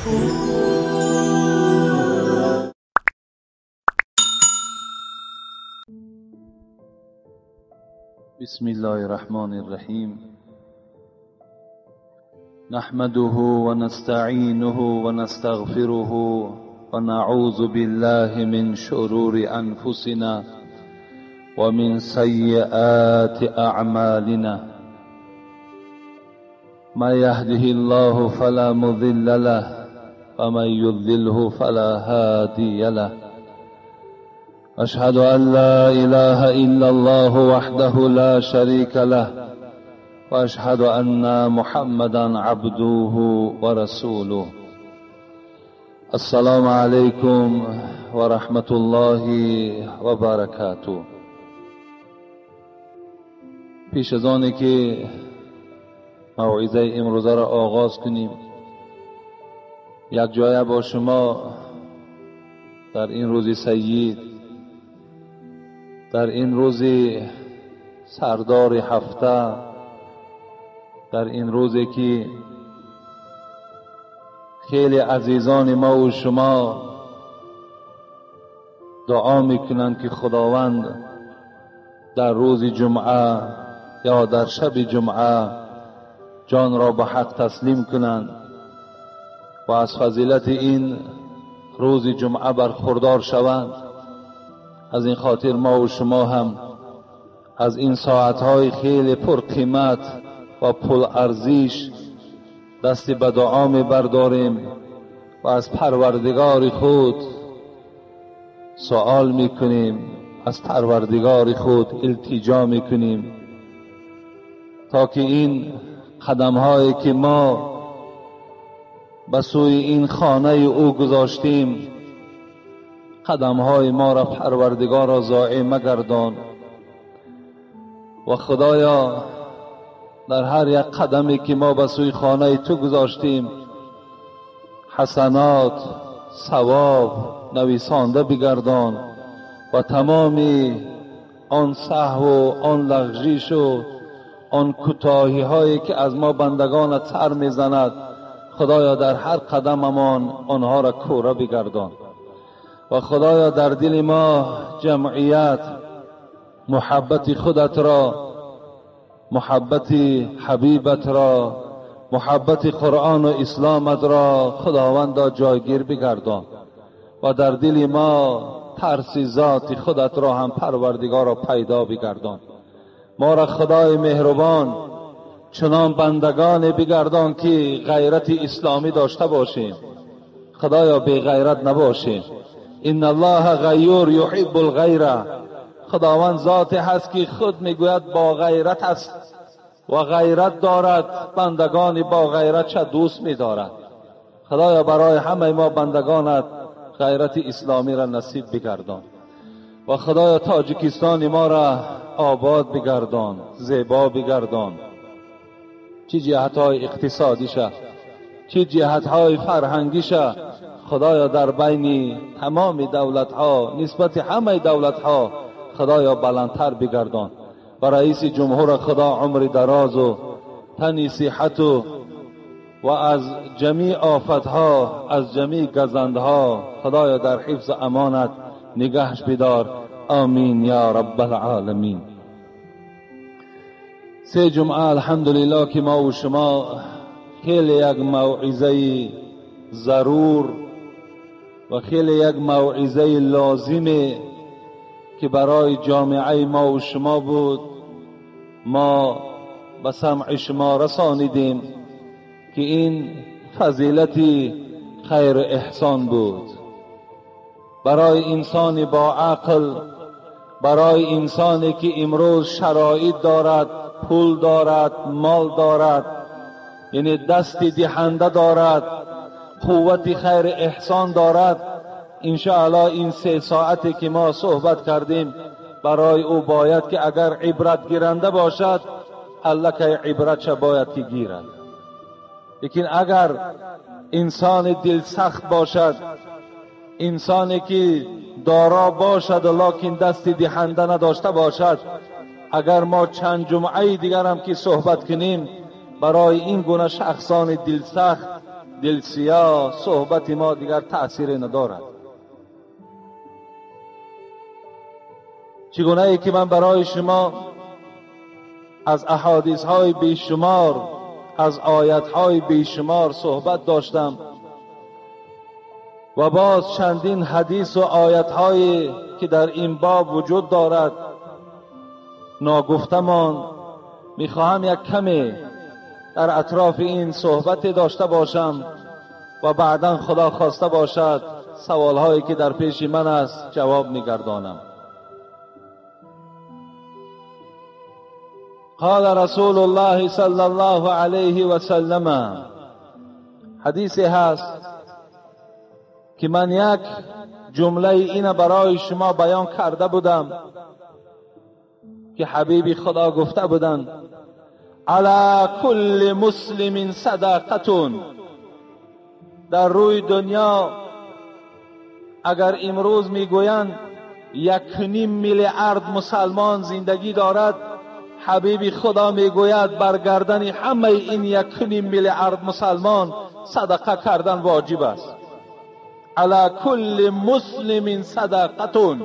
بسم الله الرحمن الرحیم. نحمده ونستعینه ونستغفره ونعوذ بالله من شرور انفسنا ومن سیئات اعمالنا. من يهده الله فلا مضل له ومن يضلله فلا هادي له. أشهد أن لا إله إلا الله وحده لا شريك له وأشهد أن محمدا عبده ورسوله. السلام عليكم ورحمة الله وبركاته. پیش از آنی که موعظه امروزه را آغاز کنیم، یک جایه با شما در این روز سید، در این روز سردار هفته، در این روزی که خیلی عزیزان ما و شما دعا میکنند که خداوند در روز جمعه یا در شب جمعه جان را به حق تسلیم کنند و از فضیلت این روز جمعه برخوردار شوند. از این خاطر ما و شما هم از این ساعتهای خیلی پرقیمت و پرارزش دستی به دعا می‌برداریم و از پروردگار خود سوال میکنیم، از پروردگار خود التجا میکنیم تا که این قدم‌هایی که ما به سوی این خانه او گذاشتیم، قدم‌های ما را پروردگار را ضایع مگردان و خدایا در هر یک قدمی که ما به سوی خانه تو گذاشتیم حسنات، ثواب نویسانده بگردان و تمام آن سهو و آن لغزش و آن کوتاهی هایی که از ما بندگانت سر میزند، خدایا در هر قدممان آنها را کوره بگردان و خدایا در دل ما جمعیت، محبت خودت را، محبت حبیبت را، محبت قرآن و اسلامت را خداوندا جایگیر بگردان و در دل ما ترس ذات خودت را هم پروردگار را پیدا بگردان. ما را خدای مهربان چنان بندگان بگردان که غیرت اسلامی داشته باشیم، خدایا بی غیرت نباشیم. ان الله غیور یحب الغیره. خداوند ذاتی هست که خود میگوید با غیرت است و غیرت دارد، بندگان با غیرت چه دوست می‌دارد. خدایا برای همه ما بندگانت غیرت اسلامی را نصیب بگردان و خدایا تاجیکستان ما را آباد بگردان، زیبا بگردان، چه جهت‌های اقتصادیشه، چه جهت‌های فرهنگیشه. خدایا در بین تمام دولت‌ها نسبت همه دولت‌ها خدایا بلندتر بگردان و رئیس جمهور خدا عمر دراز و تن صحت و از جمیع آفت‌ها، از جمیع گزندها خدایا در حفظ امانت نگهش بدار. آمین یا رب العالمین. سه جمعه الحمدلله که ما و شما خیلی یک موعظه ضرور و خیلی یک موعظه لازمه که برای جامعه ما و شما بود، ما به سمع شما رسانیدیم که این فضیلت خیر احسان بود برای انسان با عقل، برای انسانی که امروز شرایط دارد، پول دارد، مال دارد، یعنی دست دهنده دارد، قوت خیر احسان دارد. انشاءالله این 3 ساعتی که ما صحبت کردیم برای او باید که اگر عبرت گیرنده باشد الله که عبرت چه باید که گیرد. لیکن اگر انسان دل سخت باشد، انسانی که دارا باشد لکن دست دهنده نداشته باشد، اگر ما چند جمعه دیگر هم که صحبت کنیم برای این گونه شخصان دل سخت دلسیاه صحبت ما دیگر تأثیر ندارد. چگونه ای که من برای شما از احادیث های بیشمار، از آیت های بیشمار صحبت داشتم و باز چندین حدیث و آیت هایی که در این باب وجود دارد ناگفتمان، میخواهم یک کمی در اطراف این صحبت داشته باشم و بعدا خدا خواسته باشد سوال هایی که در پیش من است جواب میگردانم. قال رسول الله صلی الله علیه و سلم، حدیثی هست که من یک جمله این برای شما بیان کرده بودم که حبیب خدا گفته بودند علی کل مسلم صدقه. در روی دنیا اگر امروز میگویند 1.5 میلیارد مسلمان زندگی دارد، حبیب خدا میگوید بر گردن همه این 1.5 میلیارد مسلمان صدقه کردن واجب است. علی کل مسلم صدقه،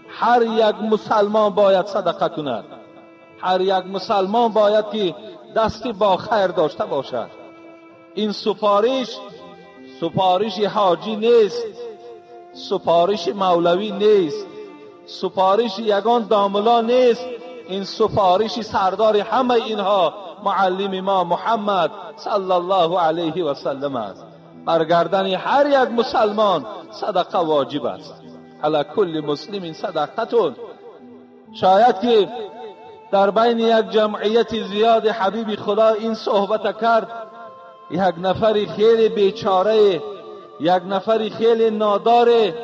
هر یک مسلمان باید صدقه کند. هر یک مسلمان باید که دستی با خیر داشته باشد. این سفارش حاجی نیست، سفارش مولوی نیست، سفارش یگان داملا نیست، این سفارش سردار همه اینها معلم ما محمد صلی الله علیه و سلم است. بر گردن هر یک مسلمان صدقه واجب است. علی کل مسلم صدقه. شاید که در بین یک جمعیت زیاد حبیب خدا این صحبت کرد، یک نفری خیلی بیچاره، یک نفری خیلی ناداره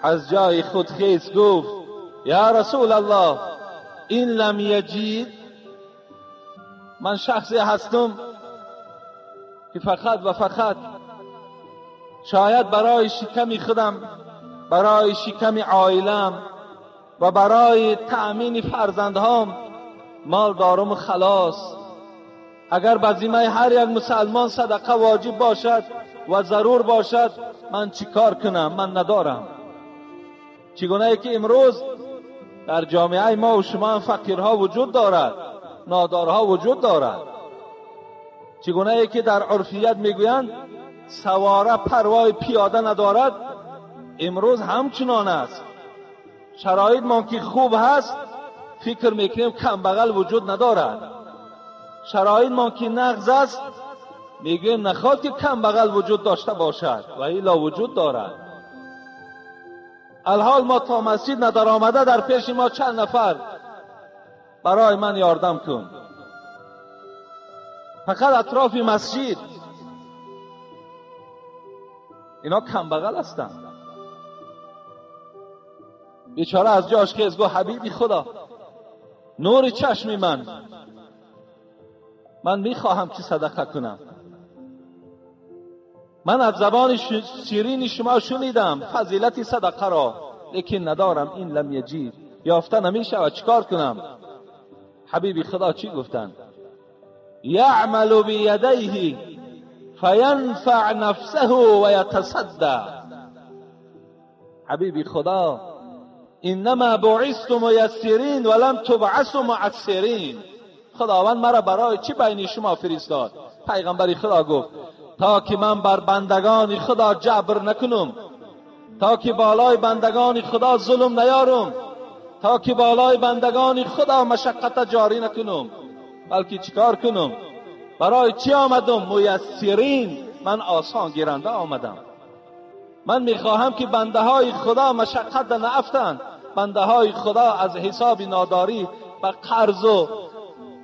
از جای خود خیز گفت یا رسول الله این لم یجید. من شخصی هستم که فقط و فقط شاید برای شکم خودم، برای شکم عائلم و برای تأمین فرزندهام مال دارم خلاص. اگر به ذمه هر یک مسلمان صدقه واجب باشد و ضرور باشد، من چی کار کنم؟ من ندارم. چگونه ای که امروز در جامعه ما و شما فقیرها وجود دارد، نادارها وجود دارد. چگونه ای که در عرفیت میگویند سواره پروای پیاده ندارد، امروز همچنان است. شرایط ما که خوب هست فکر میکنیم کم بغل وجود ندارد. شرایط ما که نقض است میگویم نخواد که کم بغل وجود داشته باشد و الا وجود دارد. الحال ما تا مسجد ندار آمده در پیش ما چند نفر برای من یاردم کن. فقط اطراف مسجد اینا کم بغل هستند. بیچاره از جاش خیز گفت حبیبی خدا نور چشم من میخواهم که صدقه کنم. من از زبان شیرین شما شنیدم فضیلت صدقه را، لیکن ندارم. این لم یجید، یافته نمیشه و چیکار کنم؟ حبیبی خدا چی گفتند؟ یعمل بیدیه فینفع نفسه و یتصدق. حبیبی خدا انما بعثت میسرین ولم تبعث معسرین. خداوند مرا برای چی بین شما فرستاد؟ پیغمبر خدا گفت تا که من بر بندگان خدا جبر نکنم، تا که بالای بندگان خدا ظلم نیارم، تا که بالای بندگان خدا مشقت جاری نکنم، بلکه چیکار کنم؟ برای چی آمدم؟ میسرین، من آسان گیرنده آمدم. من میخواهم که بنده های خدا مشقت نیفتند، بنده های خدا از حساب ناداری و قرض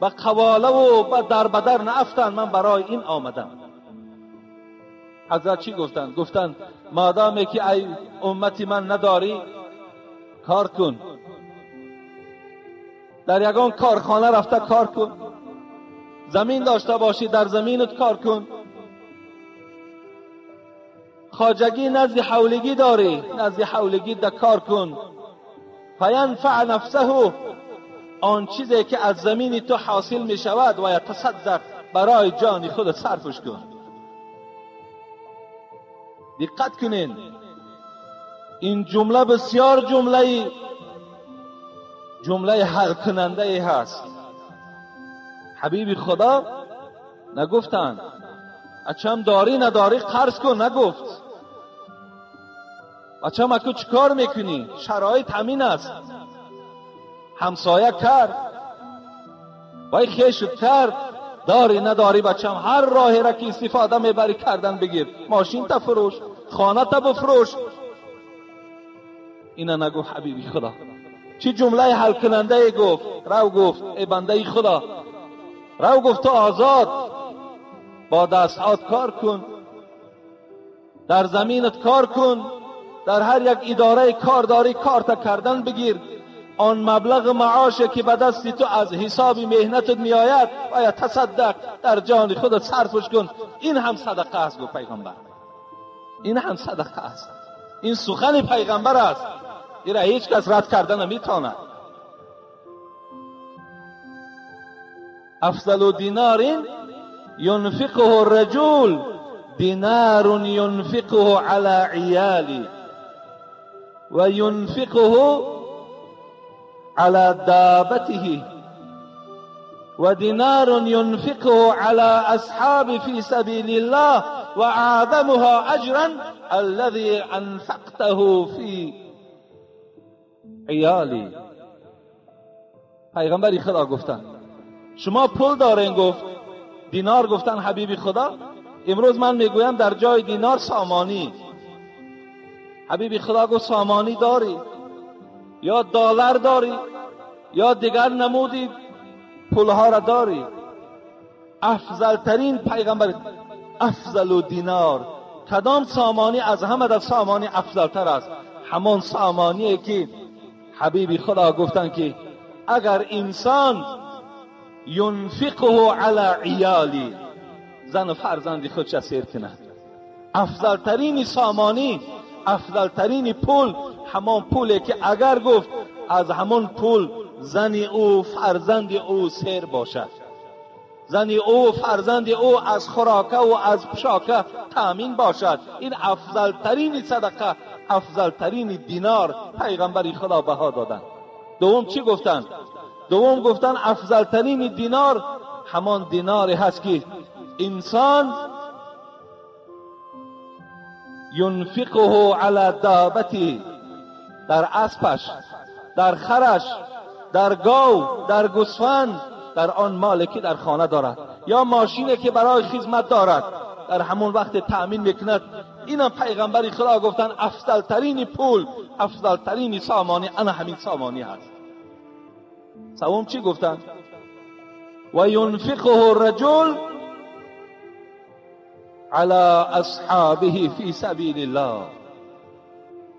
و قواله و در بدر نیفتند. من برای این آمدم. حضرت چی گفتند؟ گفتند مادامی که ای امتی من نداری کار کن، در یگان کارخانه رفته کار کن، زمین داشته باشی در زمینت کار کن، خواجگی نزد حولگی داری نزد حولگی در کار کن. فینفع نفسه، آن چیزی که از زمین تو حاصل می شود و یتصدق، برای جان خود صرفش کن. دقت کنین، این جمله بسیار جمله حل کننده ای هست. حبیب خدا نگفتند اچم داری نداری قرض کن، نگفت اچم اکو چیکار میکنی، شرایط همین است، همسایه کرد وای خیشت کرد، داری نداری بچم هر راهی را که استفاده میبری کردن بگیر، ماشین تا فروش، خانه تا بفروش. اینا نگو حبیبی خدا. چی جمله حل کننده ای گفت؟ رو گفت ای بنده خدا، رو گفت تو آزاد، با دستات کار کن، در زمینت کار کن، در هر یک اداره کار داری کار تا کردن بگیر، آن مبلغ معاشه که به دستی تو از حساب مهنتت میآید باید تصدق، در جان خودت صرفش کن. این هم صدقه است گفت پیغمبر، این هم صدقه است، این سخن پیغمبر است، این را هیچ کس رد کردن نمیتواند. افضل دینار ينفقه الرجل دینار ينفقه على عیالی و ينفقه على دابته و دینار ينفقه على اصحاب في سبيل الله و اعظمها اجرا الذي انفقته في عیالی. پیغمبر خدا گفتن شما پول دارین، گفت دینار، گفتن حبیب خدا امروز من میگویم در جای دینار سامانی. حبیب خدا گفت سامانی داری یا دلار داری یا دیگر نمودی پولها را داری؟ افضل ترین پیغمبر، افضل دینار، کدام سامانی از همه در سامانی افضل تر است؟ همان سامانیه که حبیب خدا گفتن که اگر انسان ينفقه على عیالی، زن و فرزند خودش اسیر کند، افضل ترین سامانی، افضل ترین پول همان پوله که اگر گفت از همان پول زن او فرزند او سیر باشد، زن او فرزند او از خوراکه و از پوشاکه تامین باشد، این افضل ترین صدقه، افضل ترین دینار پیغمبر خدا بها دادن. دوم چی گفتن؟ دوم گفتن افضل ترین دینار همان دیناری هست که انسان ينفقه على دابتی، در اسبش، در خرش، در گاو، در گوسفند، در آن مالی که در خانه دارد یا ماشینی که برای خدمت دارد در همون وقت تأمین میکند. اینم پیغمبر خدا گفتن افضل ترین پول، افضل ترین سامانی انا همین سامانی هست. سوم چی گفتن؟ و ينفقه الرجل على اصحابه فی سبیل الله.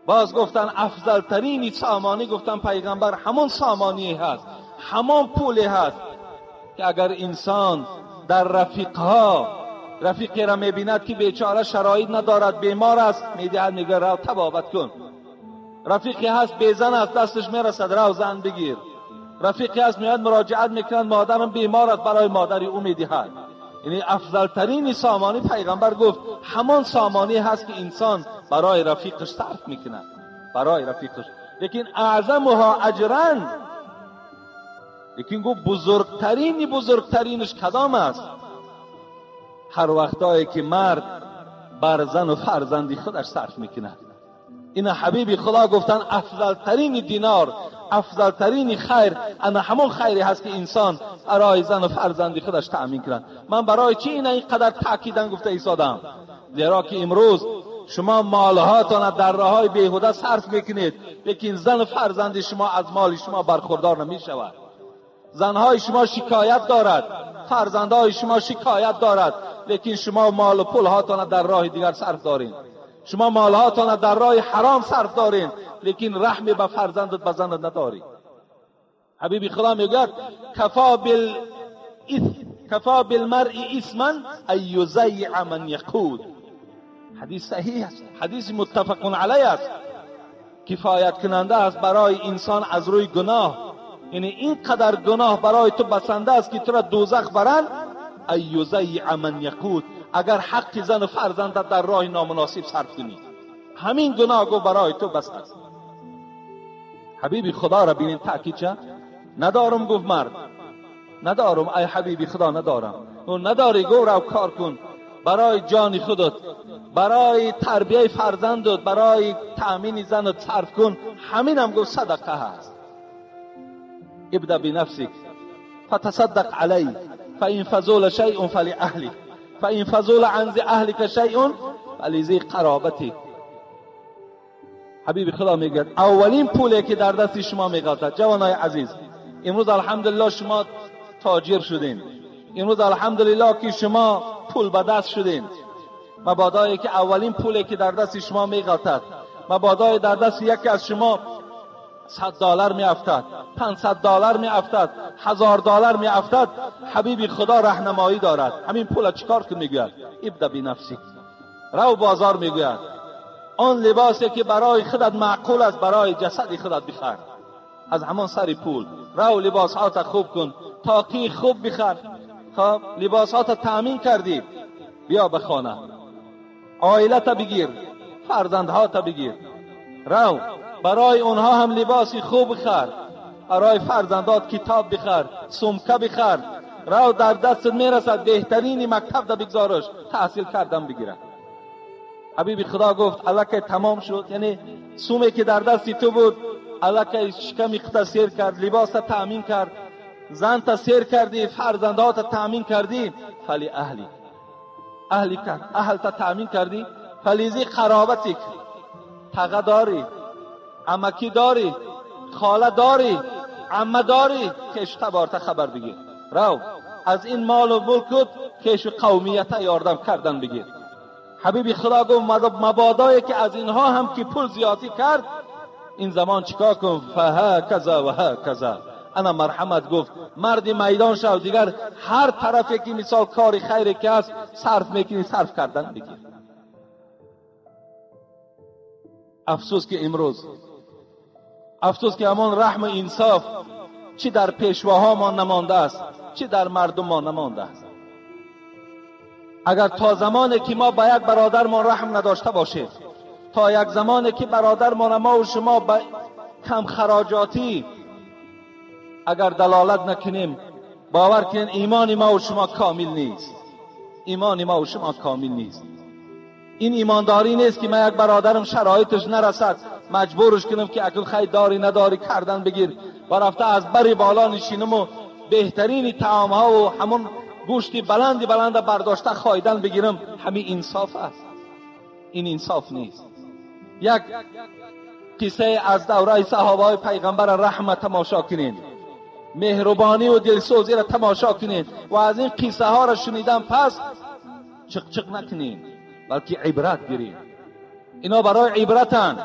باز گفتن افضل ترین سامانی، گفتن پیغمبر همون سامانی هست، همون پولی هست که اگر انسان در رفیقی را میبیند که بیچاره شرایط ندارد، بیمار است، میدهد میگه رو تبابت کن. رفیقی هست بیزن است، دستش میرسد رو زن بگیر. رفیقی هست میاد مراجعت میکنند مادرم بیمار است، برای مادری او میدهد. یعنی افضل ترین سامانی پیغمبر گفت همان سامانی هست که انسان برای رفیقش صرف میکند، برای رفیقش. لیکن اعظمها اجرا، لیکن گفت بزرگترینش کدام است؟ هر وقتایی که مرد بر زن و فرزندی خودش صرف میکند. این حبیب خدا گفتن افضل ترین دینار، افضل ترین خیر انا همون خیری هست که انسان برای زن و فرزندی خودش تأمین کند. من برای چی اینقدر تاکیدن گفته ایستادم؟ زیرا که امروز شما مالهاتان در راههای بیهوده صرف میکنید، لیکن زن و فرزند شما از مال شما برخوردار نمیشود. زنهای شما شکایت دارد، فرزندهای شما شکایت دارد، لیکن شما مال و پولهاتان در راه دیگر صرف دارین. شما مالهاتان در راه حرام صرف دارین، لیکن رحم به فرزندت به زنت نداری. حبیب خدا میگه کفا بالمرء اثما ان یضیع من یقود. حدیث صحیح است، حدیث متفق علیه است. کفایت کننده است برای انسان از روی گناه، یعنی اینقدر گناه برای تو بسنده است که تو را دوزخ برند، ان یضیع من یقود، اگر حق زن و فرزندت در راه نامناسب صرف کنی، همین گناه گو برای تو بس است. حبیبی خدا را ببین تاکید چه؟ ندارم گفت مرد، ندارم ای حبیبی خدا ندارم. اون نداری گو رو کار کن برای جان خودت، برای تربیه فرزندت، برای تأمین زنت صرف کن. همینم گفت صدقه هست. ابدأ بنفسك فتصدق علی فإن فضول شیء فلأهلك فإن فضول عن اهلك شیء فلذی قرابتك. حبیب خدا میگه اولین پولی که در دست شما میگذارد جوانای عزیز، امروز الحمدلله شما تاجر شدین، امروز الحمدلله که شما پول به دست شدین، مبادایی که اولین پولی که در دست شما میگذارد، مبادای در دست یکی از شما $100 میافتد، $500 میافتد، $1000 میافتد، حبیب خدا راهنمایی دارد. همین پول چیکار کنی؟ میگوید ابدأ بنفسک، رو بازار میگوید آن لباسی که برای خودت معقول است برای جسد خودت بخر. از همان سر پول رو لباسات خوب کن، تاقی خوب بخر. خب لباسات تامین کردی، بیا به خانه، عائلت بگیر، فرزندهات بگیر، رو برای اونها هم لباسی خوب بخر، برای فرزندات کتاب بخر، سمکه بخر، رو در دست میرسد بهترین مکتب دا بگذارش تحصیل کردن بگیره. حبیب خدا گفت الکه تمام شد، یعنی سومی که در دستی تو بود الکه شکمی خود سیر کرد، لباس تا تامین کرد، زن تا سیر کردی، فرزندات تا تامین کردی، فلی اهلی کرد، اهل تا تامین کردی، فلیزی قرابتک، تقه داری، عمکی داری، خاله داری، عمه داری، کش تبارت خبر بگیر، رو از این مال و ملکت کش قومیت یاردم کردن بگیر. حبیب خدا گفت مبادایی که از اینها هم که پول زیادی کرد، این زمان چیکار کن؟ فها کذا و ها کذا. انا مرحمت گفت مرد میدان شو، دیگر هر طرفی که مثال کاری خیری که هست صرف میکنی، صرف کردن بگیر. افسوس که امروز، افسوس که همان رحم و انصاف چی در پیشواها ما نمانده است، چی در مردم ما نمانده است. اگر تا زمانی که ما با یک برادر ما رحم نداشته باشیم، تا یک زمانی که برادر ما و شما با کم خراجاتی اگر دلالت نکنیم، باور کنین ایمان ما و شما کامل نیست، ایمان ما و شما کامل نیست. این ایمانداری نیست که من یک برادرم شرایطش نرسد مجبورش کنم که اکل خیر داری نداری کردن بگیر و رفته از بری بالا نشینم و بهترین طعام ها و همون گوشتی بلند برداشته خایدن بگیرم. همین انصاف است؟ این انصاف نیست. یک قصه از دوره صحابه پیغمبر رحمت تماشا کنین، مهربانی و دلسوزی را تماشا کنین و از این قصه ها را شنیدن پس چق نکنین، بلکه عبرت گیرین. اینا برای عبرتن.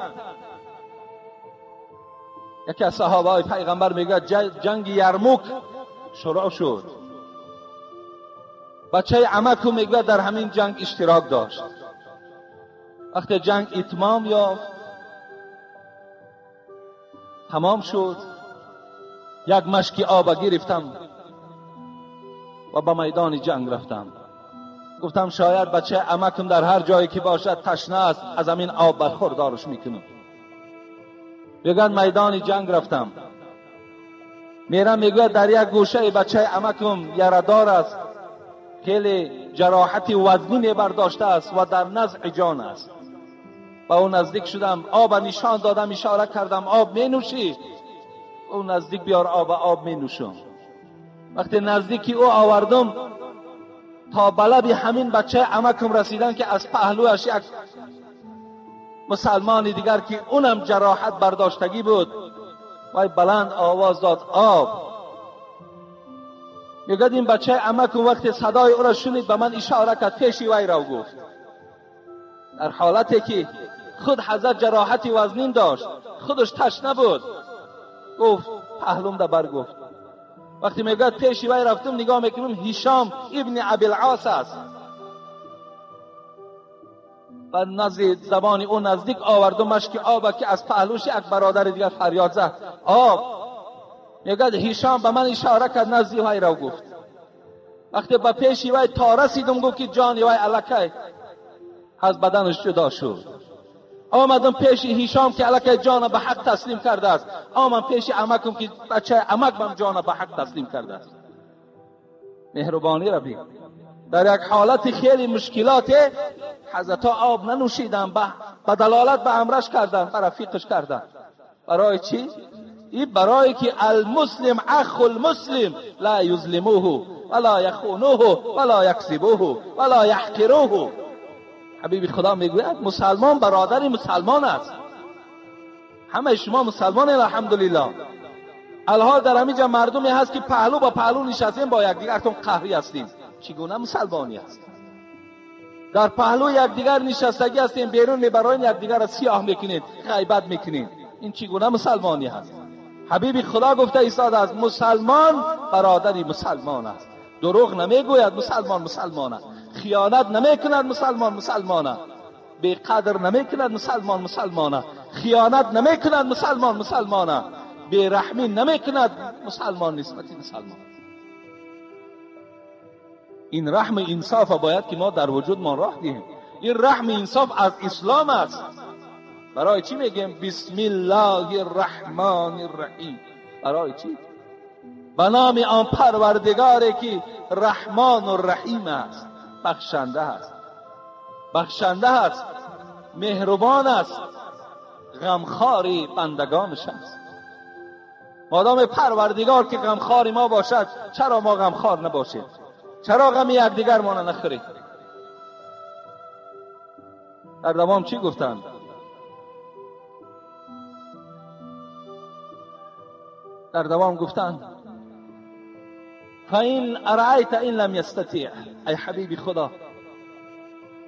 یکی از صحابه پیغمبر میگه جنگ یرموک شروع شد، بچه عمکو میگه در همین جنگ اشتراک داشت. وقتی جنگ اتمام یافت، تمام شد، یک مشکی آب گرفتم و به میدان جنگ رفتم. گفتم شاید بچه عمکم در هر جایی که باشد تشنه است، از همین آب برخوردارش میکنم. بگن میدان جنگ رفتم، میرم میگه در یک گوشه بچه عمکم یردار است، خیلی جراحت وزنی برداشته است و در نزع جان است. با اون نزدیک شدم، آب نشان دادم، اشاره کردم آب می نوشی؟ اون نزدیک بیار آب می نوشم. وقتی نزدیکی او آوردم تا بلب همین بچه عمکم رسیدن که از پهلوش یک مسلمان دیگر که اونم جراحت برداشتگی بود و بلند آواز داد آب. میگه این بچه عمکم وقتی صدای او را شنید به من اشاره کرد، پیشی وی را گفت، در حالتی که خود حضرت جراحت وزنین داشت، خودش تشنه بود، گفت پهلوم دا برگفت. وقتی میگه پیشی وی رفتم نگاه میکنم هشام ابن ابی العاص است و نزد زبان اون نزدیک آوردم مشک آب که از پهلوش یک برادر دیگر فریاد زد آب. میگه هشام به من اشاره کرد، نزدی وی را گفت. وقتی به پیش وی تا رسیدم گفت که جان وی الکی از بدنش جدا شد. آمدم پیش هیشام که الکی جان به حق تسلیم کرده است. آمدم پیش عمکم که بچه عمکم جان به حق تسلیم کرده است. مهربانی را ببین. در یک حالت خیلی مشکلات حضرت آب ننوشیدن، به دلالت به امرش کردن، به رفیقش کردن. برای چی؟ این برای که المسلم اخ المسلم لا یظلموه ولا یخونوه ولا یکذبوه ولا یحقروه. حبیب خدا میگوید مسلمان برادر مسلمان است. همه شما مسلمانید الحمدلله. الها در همینجا مردمی هست که پهلو با پهلو نشستین با یکدیگرتون قهری هستین. چگونه مسلمانی است؟ در پهلو یکدیگر نشستگی هستین، بیرون میبرین یکدیگر را سیاه میکنید، غیبت میکنید. این چگونه مسلمانی هست؟ حبیب خدا گفته ایستاده است مسلمان برادری مسلمان است. دروغ نمیگوید مسلمان مسلمان است. خیانت نمیکند مسلمان مسلمان است. بی قدر نمیکند مسلمان مسلمان است. خیانت نمیکند مسلمان مسلمان است. بی رحمی نمیکند مسلمان نسبتی مسلمان. این رحم انصاف باید که ما در وجود ما راه دهیم. این رحم انصاف از اسلام است. برای چی میگیم بسم الله الرحمن الرحیم؟ برای چی؟ به نام آن پروردگاری که رحمان و رحیم است، بخشنده است، بخشنده است، مهربان است، غمخواری بندگانش است. مادام پروردگار که غمخواری ما باشد، چرا ما غمخوار نباشیم؟ چرا غم یکدیگر ما نخوریم؟ در دوام چی گفتند؟ در دوام گفتند فَإِنْ أَرَأَيْتَ إِنْ لَمْ يَسْتَطِعْ. ای حبیب خدا،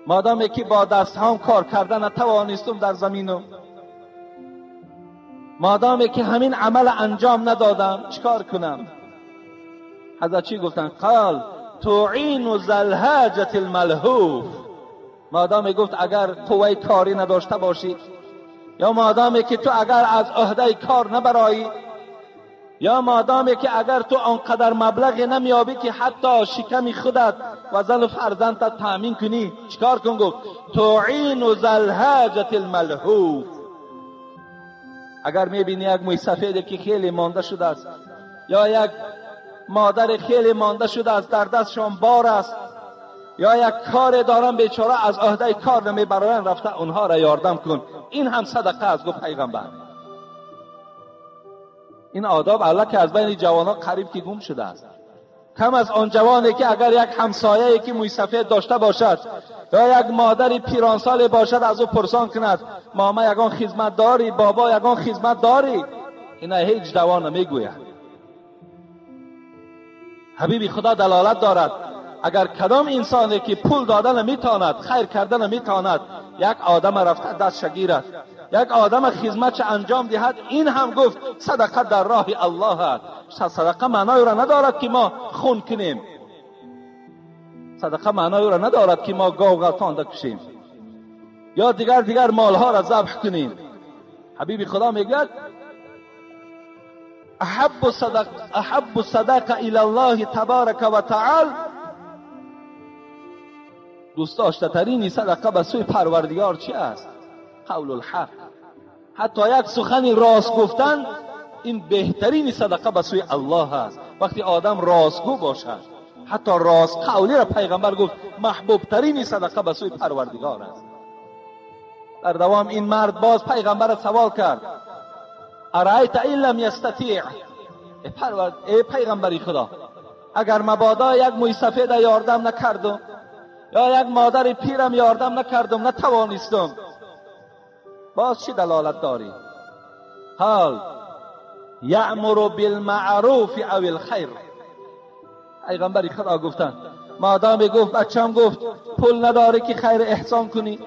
مادامی که با دست هم کار کردن نتوانستم در زمینم، مادامی که همین عمل انجام ندادم، چیکار کنم؟ حضرت چی گفتن؟ قال تعین ذا الحاجة الملهوف. مادامی گفت اگر قوه کاری نداشته باشی، یا مادامی که تو اگر از عهده کار نبرایی، یا مادامی که اگر تو آنقدر مبلغ نمیابی که حتی شکم خودت و زن و فرزندت تامین کنی، چیکار کن؟ گفت تعین ذا الحاجة الملهوف. اگر میبینی یک موی سفید که خیلی مانده شده است، یا یک مادر خیلی مانده شده است، در دستشان بار است، یا یک کار دارن بیچاره از عهده کار نمیبرن، رفته اونها را یاردم کن. این هم صدقه است. گفت پیغمبر این آداب الله که از بین جوانان قریب که گم شده است. کم از آن جوانی که اگر یک همسایه‌ای که موی سفید داشته باشد، یا یک مادری پیرانسال باشد، از او پرسان کند ماما یگان خدمت داری، بابا یگان خدمت داری؟ اینا هیچ جوان نمیگوید. حبیب خدا دلالت دارد اگر کدام انسانی که پول دادن نمیتواند، خیر کردن نمیتواند، یک آدم رفته دست شگیرد، یک آدم خدمت انجام دهد، این هم گفت صدقه در راه الله است. صدقه معنای را ندارد که ما خون کنیم. صدقه معنای را ندارد که ما گاو غلطان کشیم یا دیگر مالها را ذبح کنیم. حبیب خدا میگه احب صدقه الی الله تبارک و تعالی. دوست داشته ترین صدقه به سوی پروردگار چی است؟ قول الحق. حتی یک سخن راست گفتن این بهترین صدقه به سوی الله است. وقتی آدم راستگو باشد، حتی راست قولی را پیغمبر گفت محبوب ترین صدقه به سوی پروردگار است. در دوام این مرد باز پیغمبر را سوال کرد ارایت این لم یستطیع. ای پیغمبری خدا، اگر مبادا یک موی سفید یاردم نکردم، یا یک مادر پیرم یاردم نکردم، نتوانستم، باز چی دلالت داری؟ قال یأمر بالمعروف او الخیر. پیغمبری خدا گفتن مادامی گفت بچم گفت پول نداری که خیر احسان کنی،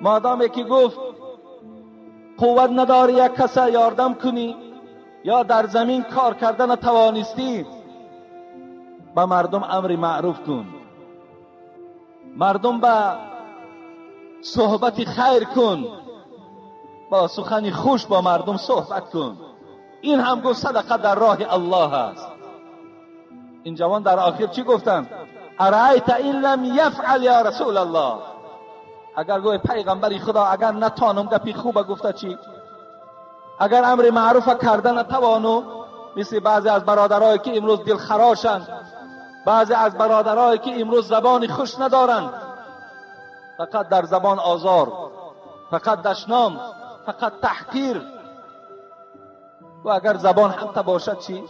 مادامی که گفت قوت نداری یک کس یاردم کنی، یا در زمین کار کردن نتوانستی، با مردم امر معروف کن، مردم با صحبت خیر کن، با سخن خوش با مردم صحبت کن. این هم گفت صدقه در راه الله است. این جوان در آخر چی گفتن؟ ارایت این لم یفعل یا رسول الله، اگر گوی پیغمبری خدا اگر نتانم گپی خوبه گفته چی؟ اگر امر معروف کردن نتوانم، مثل بعضی از برادرایی که امروز دل خراشند، بعضی از برادرایی که امروز زبان خوش ندارند، فقط در زبان آزار، فقط دشنام، فقط تحقیر. و اگر زبان حق باشد چی؟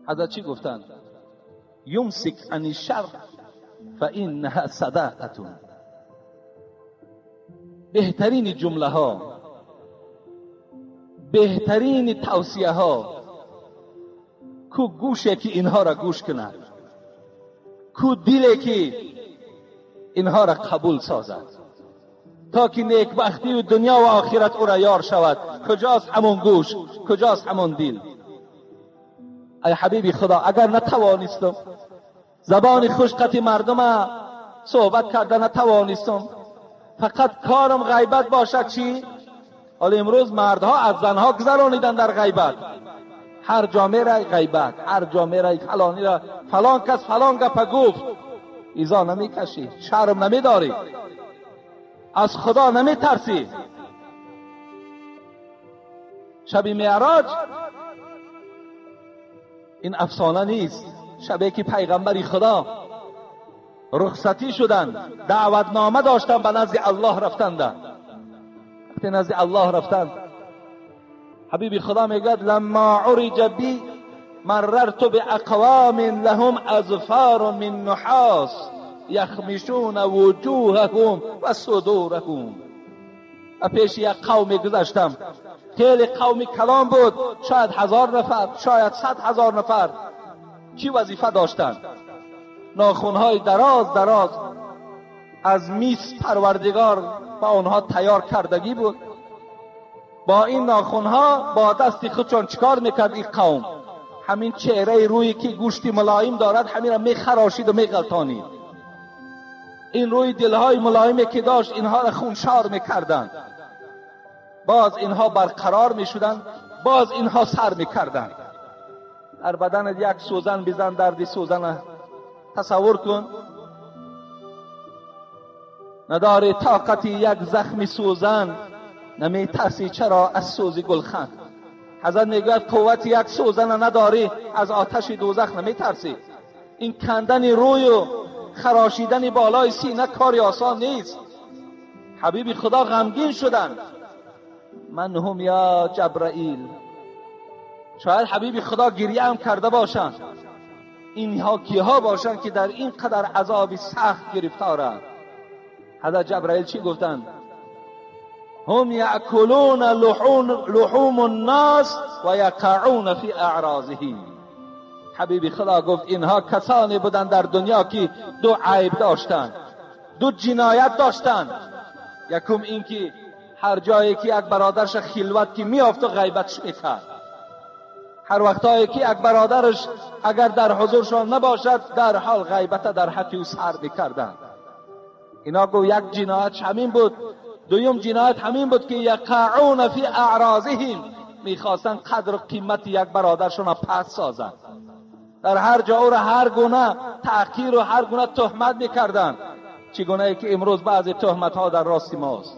حضرت چی گفتند؟ یمسک عن الشر فانها صدقه. بهترین جمله ها، بهترین توصیه ها، کو گوشه که اینها را گوش کند، کو دلی که اینها را قبول سازد، تا که نیکبختی و دنیا و آخرت او را یار شود. کجاست همون گوش؟ کجاست همون دل؟ ای حبیبی خدا، اگر نتوانستم زبان خوشقتی مردم صحبت کردن نتوانستم، فقط کارم غیبت باشد چی؟ حالا امروز مردها از زنها گذرانیدن در غیبت. هر جا میره غیبت، هر جا میره فلانی را فلان کس فلان گپ گفت. ایزا نمیکشی؟ شرم نمیداری؟ از خدا نمیترسی؟ شب معراج این افسانه نیست. شبی که پیغمبری خدا رخصتی شدن، دعوتنامه داشتن، به نزد الله رفتند. وقتی نزد الله رفتند، حبیبی خدا میگد لما عرج بی مررت باقوام لهم اظفار من نحاس یخمشون وجوههم و صدورهم. پیش یک قومی گذشتم، خیلی قومی کلام بود، شاید 1000 نفر، شاید 100,000 نفر. چی وظیفه داشتند؟ ناخونهای دراز دراز از میس پروردگار با آنها تیار کردگی بود. با این ناخونها با دست خودشان چیکار میکرد این قوم؟ همین چهره روی که گوشتی ملایم دارد همین را میخراشید و میغلطانید. این روی دلهای ملایمی که داشت اینها را خونشار میکردند. باز اینها برقرار میشدند، باز اینها سر میکردند. در بدن یک سوزن بزن، درد سوزن تصور کن. نداری طاقت یک زخم سوزن، نمی ترسی چرا از سوز گلخن؟ حضرت میگوید قوت یک سوزن نداری، از آتش دوزخ نمی ترسی؟ این کندن روی و خراشیدن بالای سینه کاری آسان نیست. حبیب خدا غمگین شدن. من هم یا جبرائیل. شاید حبیب خدا گریه هم کرده باشند. اینها کیها باشند که در این قدر عذاب سخت گرفتارند؟ حضرت جبرائیل چی گفتند؟ هم یاکلون لحوم الناس و یقعون فی اعراضهم. حبیب خدا گفت اینها کسانی بودند در دنیا که دو عیب داشتند، دو جنایت داشتند. یکم این که هر جایی که یک برادرش خلوت که میافت و غیبتش میکرد. هر وقتایی که یک برادرش اگر در حضورشان نباشد در حال غیبت در حق او سر میکردند. اینا گو یک جنایت همین بود. دویم جنایت همین بود که یقعون فی اعراضهم، میخواستن قدر و قیمت یک برادرشون پس سازند. در هر جا او را هر گونه تحقیر و هر گونه تهمت میکردند. چگونه ای که امروز بعضی تهمت ها در راست ماست.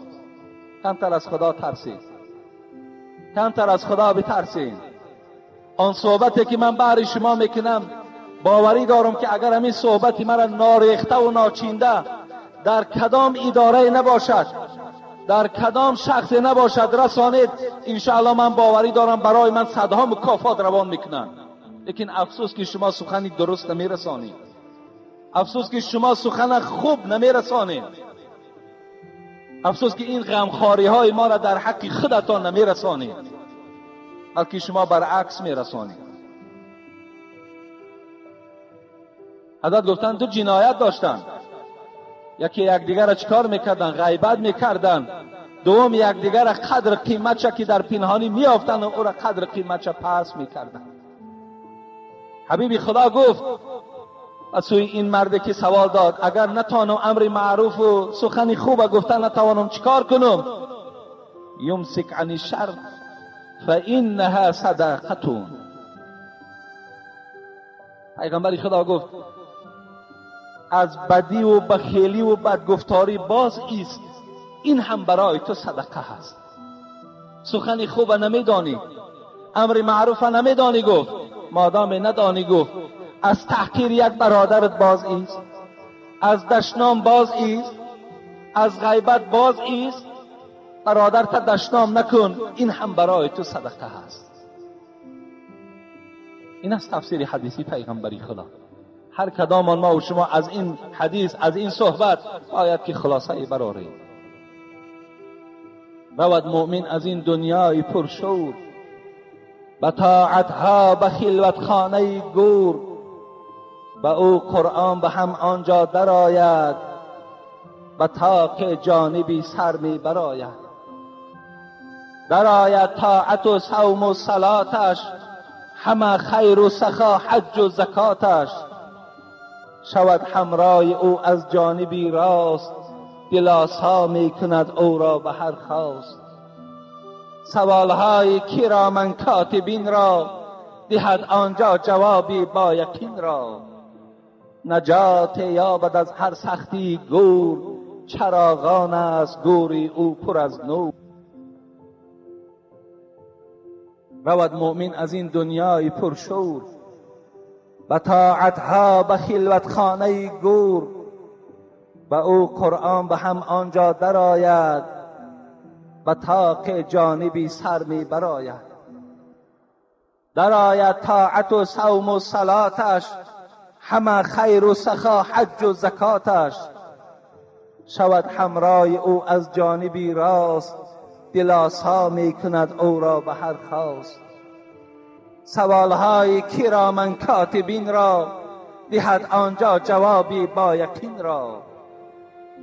کمتر از خدا ترسید، کمتر از خدا بترسید. آن صحبتی که من برای شما میکنم باوری دارم که اگر همین صحبتی مرا ناریخته و ناچینده در کدام اداره نباشد، در کدام شخص نباشد رسانید، انشاءالله من باوری دارم برای من صدها مکافات روان میکنن. لیکن افسوس که شما سخن درست نمیرسانید، افسوس که شما سخن خوب نمیرسانید، افسوس که این غمخواری های ما را در حق خودتان نمیرسانید، بلکه شما برعکس میرسانید. حضرت گفتن دو جنایت داشتن. یکی یکدیگر را چیکار میکردن؟ غیبت میکردن. دوم یکدیگر را قدر قیمتش که در پنهانی میافتن و او را قدر قیمتش پس میکردن. حبیب خدا گفت از سوی این مرد که سوال داد اگر نتوانم امر معروف و سخن خوب گفتن نتوانم چیکار کنم؟ یمسک عن الشر فإنها صدقة. پیغمبر خدا گفت از بدی و بخیلی و بدگفتاری باز ایست، این هم برای تو صدقه هست. سخن خوب نمیدانی، امر معروف نمیدانی گفت، مادام ندانی گفت، از تحقیر یک برادرت باز ایست، از دشنام باز ایست، از غیبت باز ایست، برادرت دشنام نکن، این هم برای تو صدقه هست. این است تفسیر حدیثی پیغمبری خدا. هر کدام ما و شما از این حدیث، از این صحبت باید که خلاصه برآوریم. رود مؤمن از این دنیای پرشور، به طاعتها به خلوت خانه گور، به او قرآن به هم آنجا درآید، به طاق جانبی سر می برآید. درآید طاعت و صوم و صلاتش، همه خیر و سخا حج و زکاتش. شود همراه او از جانبی راست، دل آسا می کند او را به هر خواست. سوالهای کرامن کاتبین را، دهد آنجا جوابی با یقین را. نجات یابد از هر سختی گور، چراغان است گوری او پر از نور. رود مؤمن از این دنیای پرشور، به طاعتها به خلوت خانه گور، به او قرآن به هم آنجا درآید، به طاق جانبی سر می برآید. درآید طاعت و صوم و صلاتش، همه خیر و سخا حج و زکاتش. شود همراه او از جانبی راست، دل آسا می کند او را به هر خواست. سوالهای کرامن کاتبین را، دهد آنجا جوابی با یقین را.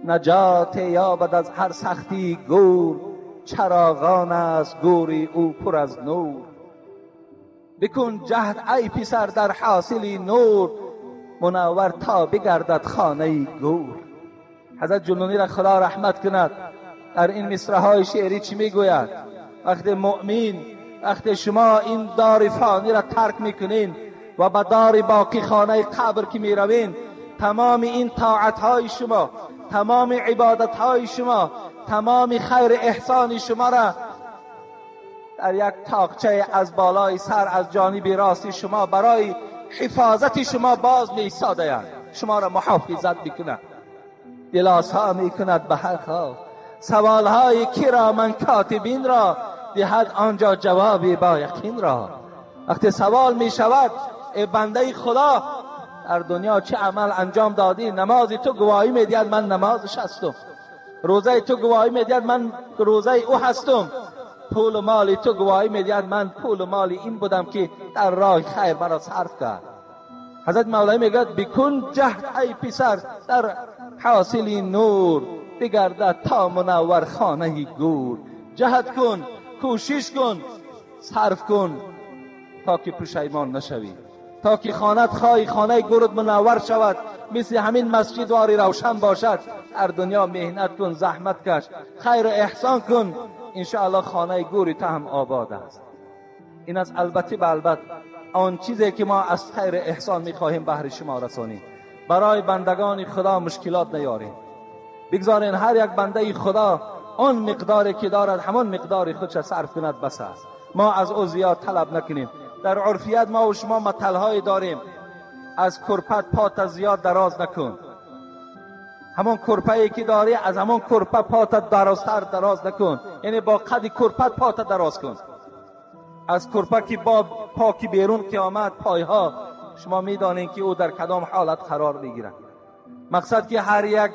نجات یابد از هر سختی گور، چراغان است گوری او پر از نور. بکن جهد ای پسر در حاصلی نور، منور تا بگردد خانه گور. حضرت جنونی را خدا رحمت کند، در این مصرع‌های شعری چی میگوید؟ وقتی مؤمن، وقتی شما این دار فانی را ترک میکنین و به دار باقی خانه قبر که میروین، تمام این طاعت‌های شما، تمام عبادت‌های شما، تمام خیر احسان شما را در یک تاقچه از بالای سر از جانب راستی شما برای حفاظت شما باز می‌ایستادند، شما را محافظت میکند، دلاسا میکند به هر خواب. سوالهای کرامن کاتبین را، دهد آنجا جوابی با یقین را. وقتی سوال می شود ای بنده خدا در دنیا چه عمل انجام دادی؟ نماز تو گواهی می دهد من نمازش هستم، روزه تو گواهی می دهد من روزه او هستم، پول و مال تو گواهی می دهد من پول و مال این بودم که در راه خیر مرا صرف کرد. حضرت مولوی میگوید بکن جهد ای پسر در حاصل نور، بگردد تا منور خانه گور. جهد کن، کوشش کن، صرف کن تا که پشیمان نشوی، تا که خانه گورت منور شود، مثل همین مسجد واری روشن باشد. در دنیا مهنت کن، زحمت کش، خیر و احسان کن، انشاءالله خانه گوری تا هم آباد است. این از البته به البته آن چیزی که ما از خیر احسان میخواهیم بهر شما رسانیم. برای بندگان خدا مشکلات نیاریم، بگذارین هر یک بنده خدا آن مقداری که دارد همان مقدار خودش صرف کند بس است. ما از او زیاد طلب نکنیم. در عرفیت ما و شما متل‌های داریم، از کرپت پات زیاد دراز نکن. همون کرپه‌ای که داری از همون کرپه پات درازتر دراز نکن، یعنی با قد کرپت پات دراز کن. از کرپه که با پاکی بیرون که آمد پایها شما میدانین که او در کدام حالت قرار میگیرد. مقصد که هر یک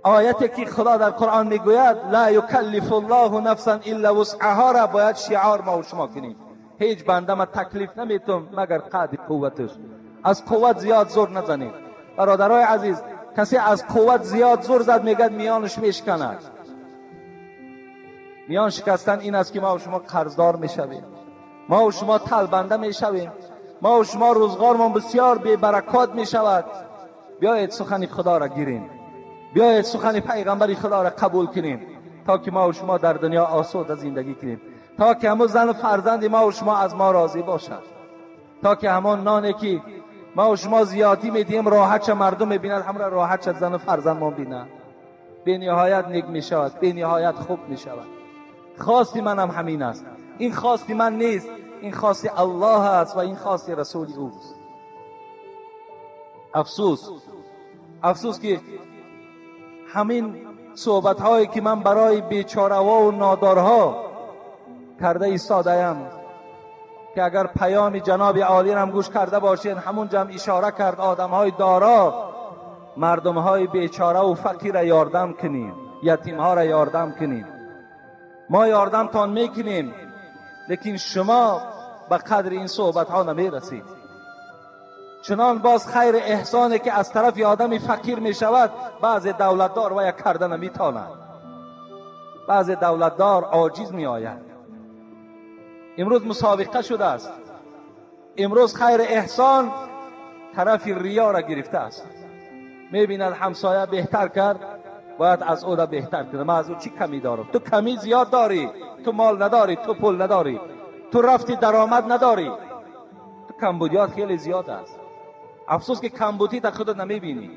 آیتی که خدا در قرآن میگوید لا یکلف الله نفسا الا وسعها را باید شعار ما و شما کنیم. هیچ بنده ما تکلیف نمیتون مگر قدر قوتش. از قوت زیاد زور نزنید برادرای عزیز. کسی از قوت زیاد زور زد میگد میانش میشکند. میان شکستن این است که ما و شما قرضدار میشویم، ما و شما طلبنده میشویم، ما و شما روزگارمون بسیار بی برکات میشود. بیایید سخن خدا را گیریم، بیایید سخن پیغمبر خدا را قبول کنیم تا که ما و شما در دنیا آسوده زندگی کنیم. تا که همون زن و فرزند ما و شما از ما راضی باشد، تا که همون نانی که ما و شما زیادی میدیم راحت چه مردم میبیند، همراه راحت چه زن و فرزند ما بینند، به نهایت نیک میشود، به نهایت خوب میشود. خواستی من هم همین است. این خواستی من نیست، این خواستی الله است و این خواستی رسول اوست. افسوس که همین صحبت هایی که من برای بیچاره‌ها و نادارها کرده ایستاده‌ام، که اگر پیام جناب عالی هم گوش کرده باشین، همون جمع اشاره کرد آدم های دارا، مردم های بیچاره و فقیر یاردم کنین، یتیم ها را یاردم کنین. ما یاردم تان میکنیم، لیکن شما به قدر این صحبت ها نمیرسید. چنان باز خیر احسانی که از طرف آدمی فقیر می شود، بعض دولتدار و یک کرده نمیتواند، بعض دولتدار عاجز می آید. امروز مسابقه شده است، امروز خیر احسان طرف ریا را گرفته است. می بیند همسایه بهتر کرد، باید از او را بهتر کنه. من از او چی کمی دارم؟ تو کمی زیاد داری، تو مال نداری، تو پول نداری، تو رفتی درآمد نداری، تو کمبودیات خیلی زیاد است. افسوس که کمبودی تا خودت نمیبینی.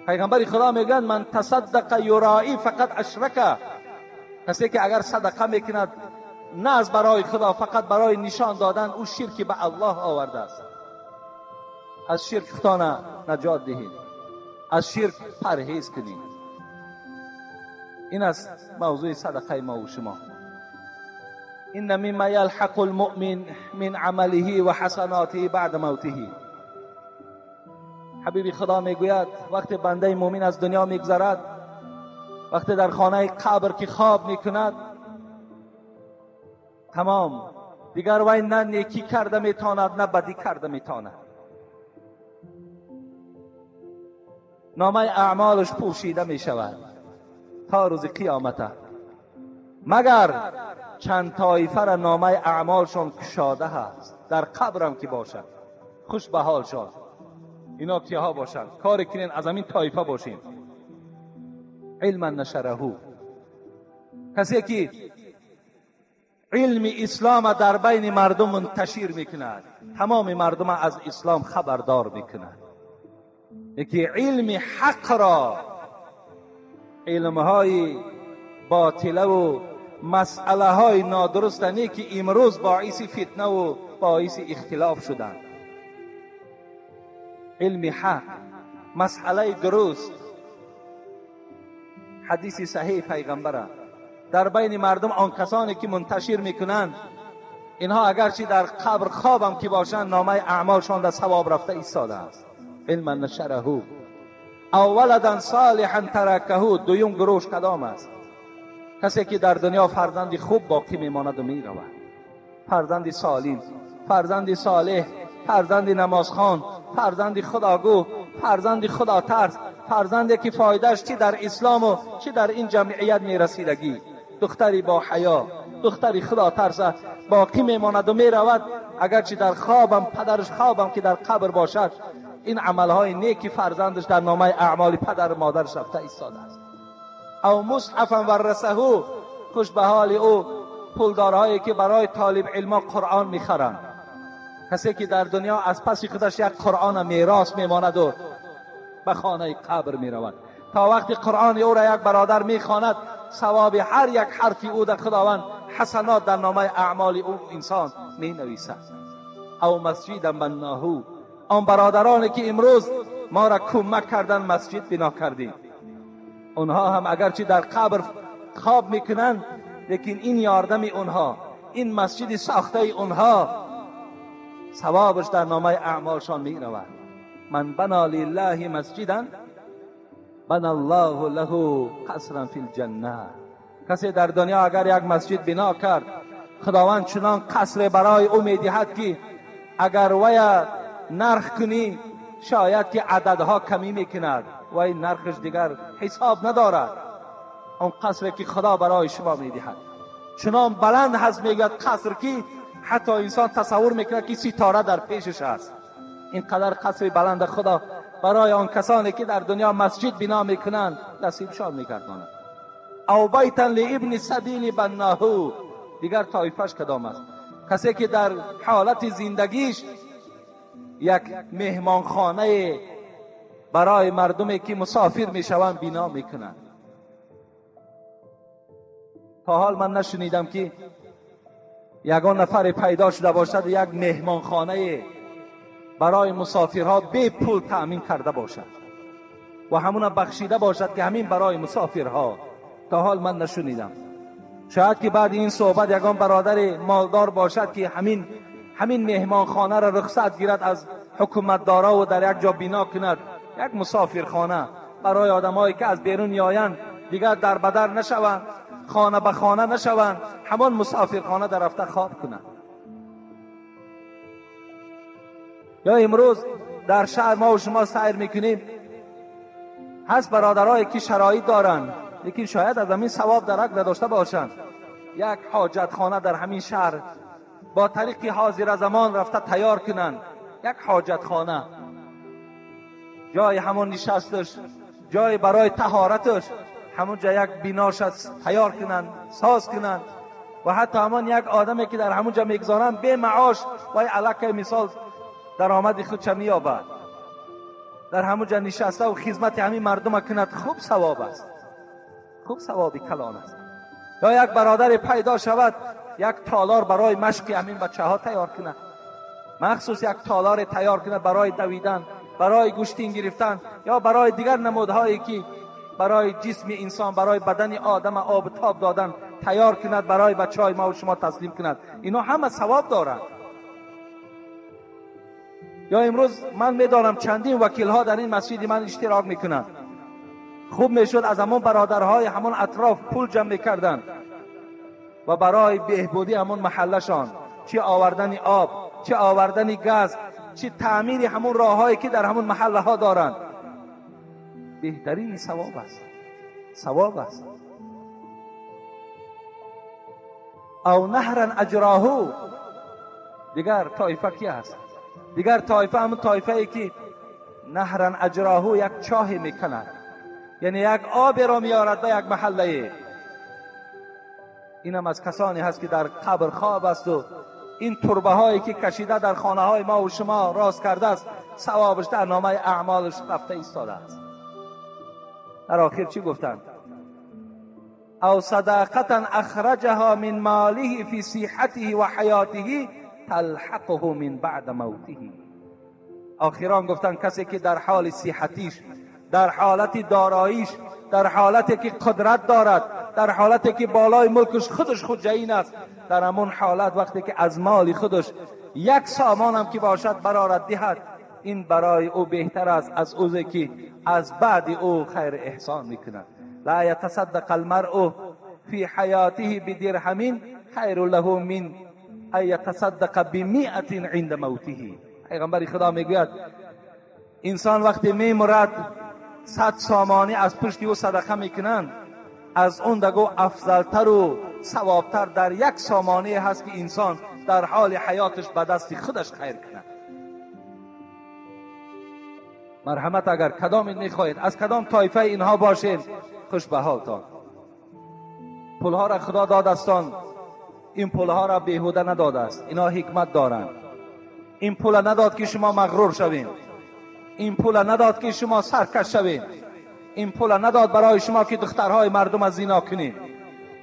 پیغمبر خدا میگن من تصدق یرائی فقط اشرک. کسی که اگر صدقه میکند نه از برای خدا، فقط برای نشان دادن، او شرکی به الله آورده است. از شرک خدا نجات دهید، از شرک پرهیز کنید. این است موضوع صدقه ما و شما. این مما یلحق المؤمن من عمله و حسناته بعد موته. حبیب خدا میگوید وقتی بنده مومن از دنیا میگذرد، وقتی در خانه قبر که خواب میکند، تمام دیگر وی نه نیکی کرده میتواند نه بدی کرده میتواند. نامه اعمالش پوشیده میشود تا روز قیامت، مگر چند طایفه را نامه اعمالشون کشاده هست. در قبرم که باشد خوش به حال شد. اینا کیها باشند؟ کار کنین از همین طایفه باشین. علما نشره، کسی که علم اسلام در بین مردم منتشر میکند، تمام مردم از اسلام خبردار میکند. یکی علم حق را، علمهای باطله و مسئله های نادرستنی که امروز باعث فتنه و باعث اختلاف شدند. علم حق، مسئله درست، حدیث صحیح پیغمبر در بین مردم آن کسانی که منتشر میکنند، اینها اگرچه در قبر خوابم که باشند، نامه اعمالشان در ثواب رفته ایستاده است. علما نشره او ولدا صالحا ترکه. دویم گروش کدام است؟ کسی که در دنیا فرزندی خوب باقی میماند و میرود، فرزندی سالم، فرزندی صالح، فرزندی نمازخوان، فرزندی خداگو، فرزندی خدا ترس، فرزندی که فایدهش چی در اسلام و چی در این جمعیت میرسیدگی. دختری با حیا، دختری خدا ترس باقی میماند و میرود، اگرچه در خوابم، پدرش خوابم که در قبر باشد، این عملهای نیکی فرزندش در نامه اعمال پدر و مادرش رفته ایستاده است. او مصحفا ورثه، خوش به حال او پولدارهایی که برای طالب علم قرآن میخرند. کسی که در دنیا از پس خودش یک قرآن میراث میماند و به خانه قبر میرود، تا وقتی قرآن او را یک برادر میخواند، ثواب هر یک حرفی او در خداوند حسنات در نامه اعمال او انسان می نویسد. او مسجد بناه، آن برادرانی که امروز ما را کمک کردن مسجد بنا کردیم، اونها هم اگرچه در قبر خواب میکنند، لیکن این یاردم اونها، این مسجد ساخته اونها، ثوابش در نامه اعمالشان می رود. من بنا لله مسجدا بنا الله له قصرا فی الجنه. کسی در دنیا اگر یک مسجد بنا کرد، خداوند چنان قصر برای او میدهد که اگر وی نرخ کنی شاید که عددها کمی میکند و این نرخش دیگر حساب ندارد. اون قصر که خدا برای شما میدهد چنان بلند هست، میگد قصر که حتی انسان تصور میکنه که ستاره در پیشش است. اینقدر قصر بلند خدا برای آن کسانی که در دنیا مسجد بنا میکنند نصیبشان میگرداند. او بیتا لابن سبیل بناه، دیگر طایفش کدام است؟ کسی که در حالت زندگیش یک مهمانخانه برای مردمی که مسافر میشوند بنا میکنند. تا حال من نشنیدم که یگان نفر پیدا شده باشد یک مهمانخانه برای مسافرها بی پول تأمین کرده باشد و همون بخشیده باشد که همین برای مسافرها. تا حال من نشنیدم. شاید که بعد این صحبت یگان برادر مالدار باشد که همین مهمانخانه را رخصت گیرد از حکومتدارا و در یک جا بنا کند، یک مسافرخانه برای آدمایی که از بیرون میآیند دیگر در بدر نشوند، خانه به خانه نشوند، همان مسافرخانه در رفته خواب کنند. یا امروز در شهر ما و شما سیر میکنیم، هست برادرایی که شرایط دارند لیکن شاید از همین ثواب درک نداشته باشند، یک حاجت خانه در همین شهر با طریق حاضر زمان رفته تیار کنند. یک حاجت خانه، جای همون نشستش، جای برای طهارتش، همونجا یک بیناش تیار کنند، ساز کنند و حتی همون یک آدمی که در همونجا میگذارند به معاش و علاقه مثال درآمد خود چه مییابد، در همونجا نشسته و خدمت همین مردم کند. خوب ثواب است، خوب ثوابی کلان است. یا یک برادر پیدا شود یک تالار برای مشق همین بچه ها تیار کند، مخصوص یک تالار تیار کند برای دویدن، برای گوشتین گرفتن یا برای دیگر نمودهایی که برای جسم انسان، برای بدن آدم آب تاب دادن تیار کند، برای بچه های ما و شما تسلیم کند. اینا همه ثواب دارند. یا امروز من میدانم چندین وکیل ها در این مسجد من اشتراک میکنند. خوب میشد از همون برادرهای همون اطراف پول جمع میکردند و برای بهبودی همون محلشان، چه آوردن آب، چه آوردن گاز، چه تعمیر همون راههایی که در همون محله ها دارند، بهترین ثواب است. ثواب است. او نهرا اجراهو، دیگر طایفه کی است؟ دیگر طایفه همون طایفه ای که نهرا اجراهو یک چاه میکند، یعنی یک آب را میارد به یک محله. اینم از کسانی هست که در قبر خواب است و این تربه هایی که کشیده در خانه های ما و شما راست کرده است، ثوابش در نامه اعمالش رفته ایستاده است. در آخر چی گفتند؟ او صداقتا اخرجها من ماله فی صحته و حیاته تلحقه من بعد موته. آخران گفتند کسی که در حال صحتیش، در حالت داراییش، در حالتی که قدرت دارد، در حالتی که بالای ملکش خودش خود جایین است، در همون حالت وقتی که از مال خودش یک سامان هم که باشد برارد دهد، این برای او بهتر است از اوزی که از بعد او خیر احسان میکند. لا یتصدق المرء فی حیاته بدرهم خیر له من ان یتصدق ب100 عند موته. پیغمبر خدا میگوید انسان وقتی میمرد 100 سامانی از پشت او صدقه میکنند، از اون دگو افضلتر و ثوابتر در یک سامانی هست که انسان در حال حیاتش به دست خودش خیر کند. مرحمت اگر کدام میخواهید، از کدام طایفه اینها باشید، خوش به حالتان. پولها را خدا داده استان، این پولها را بیهوده نداده است، اینا حکمت دارند. این پول نداد که شما مغرور شوید، این پول نداد که شما سرکش شوید، این پول نداد برای شما که دخترهای مردم از زنا کنید،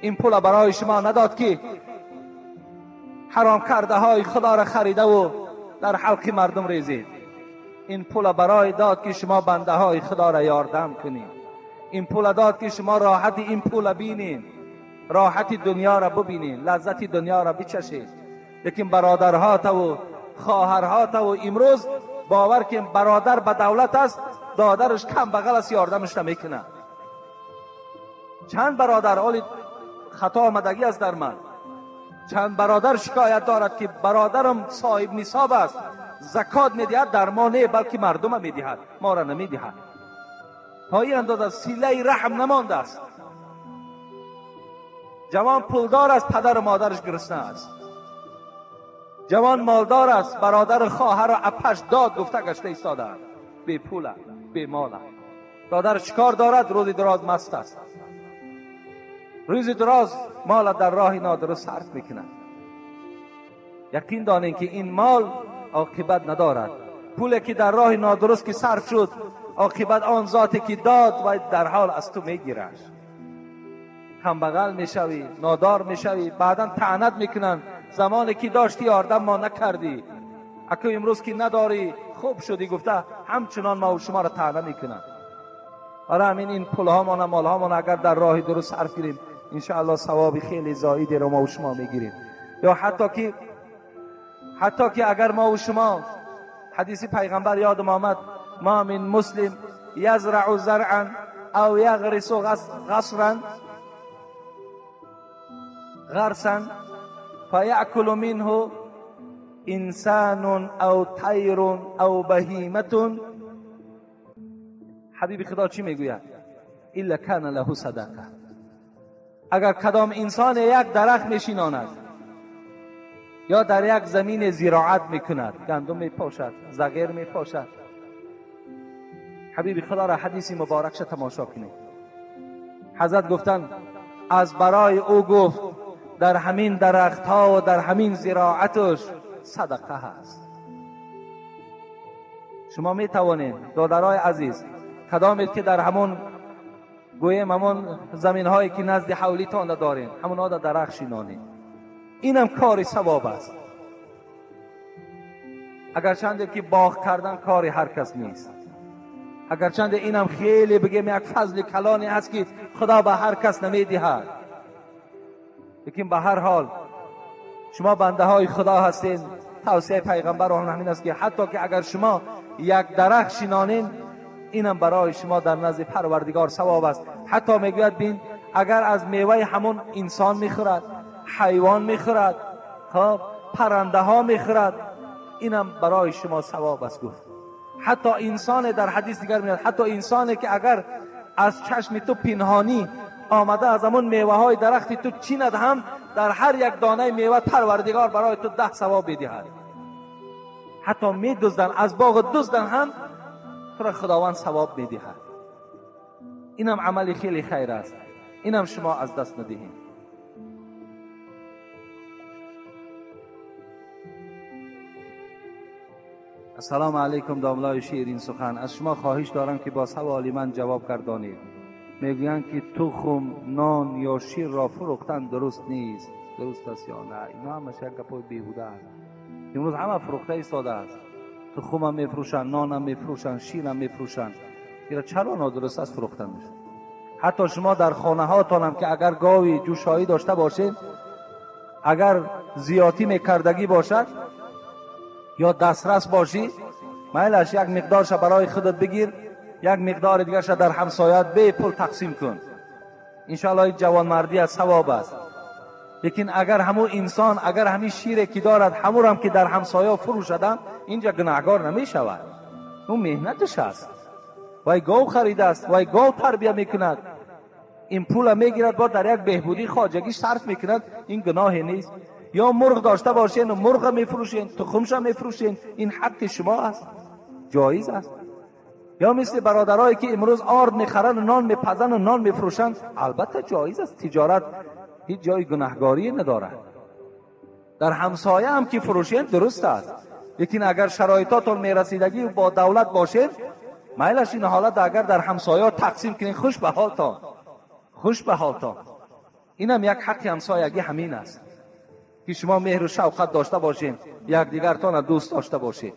این پول برای شما نداد که حرام کرده های خدا را خریده و در حلق مردم ریزید. این پول برای داد که شما بنده های خدا را یاردم کنید. این پول داد که شما راحت این پول بینید، راحت دنیا را ببینید، لذت دنیا را بچشید. لیکن برادرها و خواهرها و امروز باور که برادر به دولت است، دادرش کم بغل است، یاردمش نمیکنه. چند برادر اولی خطا آمدگی است در من، چند برادر شکایت دارد که برادرم صاحب نصاب است، زکات میدهد، در ما نه بلکه مردم میدهد، ما را نمیدهد. تا این اندازه صله رحم نمانده است. جوان پولدار است، پدر و مادرش گرسنه است. جوان مالدار است، برادر خواهر را اپش داد گفته گشته ایستاده، بی پول، بی مال. دادر چیکار دارد؟ روزی دراز مست است. روز دراز مال در راه نادرست صرف میکنند. یقین دانید که این مال عاقبت ندارد. پولی که در راه نادرست که صرف شد، عاقبت آن ذاتی که داد و در حال از تو میگیرد. هم بغل میشوی، نادار میشوی، بعدا طعنت میکنن زمانی که داشتی آردم ما نکردی، اکو امروز که نداری خوب شدی گفته، همچنان ما و شما را طعنه میکنن. برای همین این پولهامان و مالهامان اگر در راه درست صرف کنیم، انشاءالله ثواب خیلی زایدی رو ما و شما میگیریم. یا حتی که اگر ما و شما، حدیث پیغمبر یادم آمد، ما من مسلم یزرع زرعا او یغرس غرسا فیأکل منه انسان او طیر او بهیمه، حبیب خدا چی میگوید؟ الا کان له صدقه. اگر کدام انسان یک درخت میشیناند یا در یک زمین زراعت میکند، گندم میپاشد، زغیر میپاشد، حبیب خدا را حدیث مبارکش تماشا کنید. حضرت گفتن از برای او گفت در همین درخت ها و در همین زراعتش صدقه هست. شما می توانید دادرای عزیز، کدامید که در همون گویم همون زمین هایی که نزد حولی تان دارین، همون ها در درخت شینانید، اینم کار ثواب است. اگرچند که باغ کردن کار هر کس نیست، اگرچند اینم خیلی بگیم یک فضل کلانی هست که خدا به هر کس نمیدهد، لیکن به هر حال شما بنده های خدا هستین. توصیه پیغمبر همین است که حتی که اگر شما یک درخت شینانین، اینم برای شما در نزد پروردگار ثواب است. حتی میگوید بین اگر از میوه همون انسان میخورد، حیوان میخورد، پرنده ها میخورد، اینم برای شما ثواب است. گفت حتی انسان، در حدیث دیگر میاد، حتی انسانی که اگر از چشم تو پنهانی آمده از همون میوه های درخت تو چیند، هم در هر یک دانه میوه پروردگار برای تو 10 ثواب میدهد. حتی میدزدن از باغ دزدن هم تو را خداوند ثواب میدهد. اینم عملی خیلی خیر است، اینم شما از دست ندهید. السلام علیکم داملای شیرین سخن. از شما خواهش دارم که با سوالی من جواب گردانید. میگویند که تخم، نان یا شیر را فروختن درست نیست، درست است یا نه؟ اینا همش یک گپای بیهوده است. امروز همه فروخته ایستاده است. تخم هم میفروشن، نان هم میفروشن، شیر هم میفروشن. اینا چرا نادرست است فروختن میشه؟ حتی شما در خانه هاتون هم که اگر گاوی جوشایی داشته باشید، اگر زیاتی میکردگی باشد یا دسترس باشی، میلش یک مقدارش برای خودت بگیر، یک مقدار دیگرش در همسایت به پول تقسیم کن. انشاءالله جوان مردی از ثواب است. لیکن اگر همون انسان، اگر همین شیر که دارد همون هم که در همسایه فروشدن، اینجا گناهگار نمی شود. اون مهنتش است، وای گاو خریده است، وای گاو تربیه میکند، این پول میگیرد با در یک بهبودی خواجگی صرف میکند، این گناه نیست. یا مرغ داشته باشین و مرغ میفروشین، تخمش میفروشین، این حق شما است، جایز است. یا مثل برادرایی که امروز آرد میخرن و نان میپزن و نان میفروشن، البته جایز است. تجارت هیچ جای گناهگاری ندارد. در همسایه هم که فروشین درست است، لیکن اگر شرایطاتون میرسیدگی و با دولت باشین، میلش این حالت اگر در همسایه تقسیم کنین، خوش به حالتان، خوش به حالتان. اینم یک حق همسایگی همین است که شما مهر و شفقت داشته باشین، یک دیگرتان دوست داشته باشید.